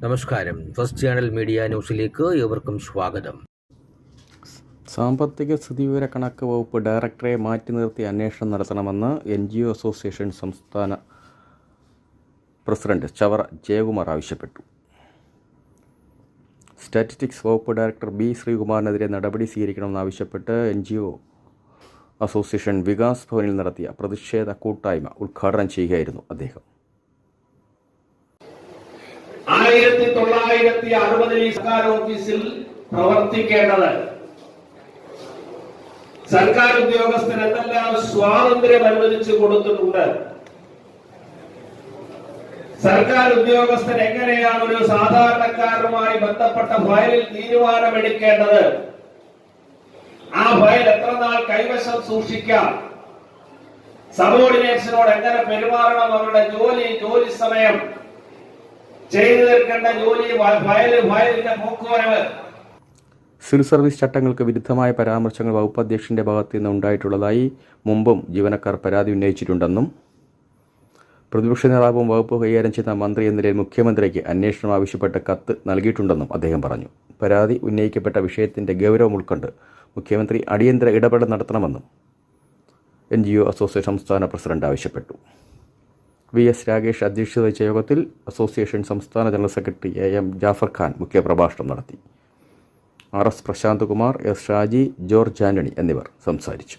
നമസ്കാരം. First channel media ന്യൂസിലേക്ക് ഏവർക്കും സ്വാഗതം. സാമ്പത്തിക സ്ഥിതിവിവര കണക്ക് വകുപ്പ് ഡയറക്ടറെ മാറ്റി നിർത്തി അന്വേഷണം നടത്തണമെന്ന് NGO അസോസിയേഷൻ സംസ്ഥാന പ്രസിഡന്റ് ചവറ ജയകുമാർ ആവശ്യപ്പെട്ടു. സ്റ്റാറ്റിസ്റ്റിക്സ് വകുപ്പ് ഡയറക്ടർ B. ശ്രീകുമാറിനെതിരെ നടപടി സ്വീകരിക്കണമെന്നാവശ്യപ്പെട്ട് NGO അസോസിയേഷൻ വികാസ് ഭവനിൽ നടത്തിയ പ്രതിഷേധ കൂട്ടായ്മ ഉദ്ഘാടനം ചെയ്യുകയായിരുന്നു അദ്ദേഹം. 1960 സർക്കാർ ഓഫീസിൽ പ്രവർത്തിക്കേണ്ടത് സർക്കാർ ഉദ്യോഗസ്ഥന് എന്തെല്ലാം സ്വാതന്ത്ര്യം അനുവദിച്ചു കൊടുത്തിട്ടുണ്ട്. സർക്കാർ ഉദ്യോഗസ്ഥൻ എങ്ങനെയാണ് ഒരു സാധാരണക്കാരനുമായി ബന്ധപ്പെട്ട ഫയലിൽ തീരുമാനമെടുക്കേണ്ടത്, ആ ഫയൽ എത്ര നാൾ കൈവശം സൂക്ഷിക്കാം, സബോർഡിനേറ്റ്സിനോട് എങ്ങനെ പെരുമാറണം, അവരുടെ ജോലി സമയം, ചെയ്തു തീർക്കേണ്ട ജോലി, ഫയലിന്റെ പോക്കുവരവ്. സിവിൽ സർവീസ് ചട്ടങ്ങൾക്ക് വിരുദ്ധമായ പരാമർശങ്ങൾ വകുപ്പ് അധ്യക്ഷന്റെ ഭാഗത്തു നിന്ന് ഉണ്ടായിട്ടുള്ളതായി മുമ്പും ജീവനക്കാർ പരാതി ഉന്നയിച്ചിട്ടുണ്ടെന്നും പ്രതിപക്ഷ നേതാവും വകുപ്പ് കൈകാര്യം ചെയ്യുന്ന മന്ത്രി എന്ന നിലയിൽ മുഖ്യമന്ത്രിക്ക് അന്വേഷണം ആവശ്യപ്പെട്ട് കത്ത് നൽകിയിട്ടുണ്ടെന്നും അദ്ദേഹം പറഞ്ഞു. പരാതി ഉന്നയിക്കപ്പെട്ട വിഷയത്തിന്റെ ഗൗരവം ഉൾക്കൊണ്ട് മുഖ്യമന്ത്രി അടിയന്തര ഇടപെടൽ നടത്തണമെന്നും NGO അസോസിയേഷൻ സംസ്ഥാന പ്രസിഡന്റ് ആവശ്യപ്പെട്ടു. VS രാകേഷ് അധ്യക്ഷത വഹിച്ച യോഗത്തിൽ അസോസിയേഷൻ സംസ്ഥാന general secretary AM Jafar Khan മുഖ്യപ്രഭാഷണം നടത്തി. RS Prashant Kumar, S Shaji, George Antony എന്നിവർ സംസാരിച്ചു.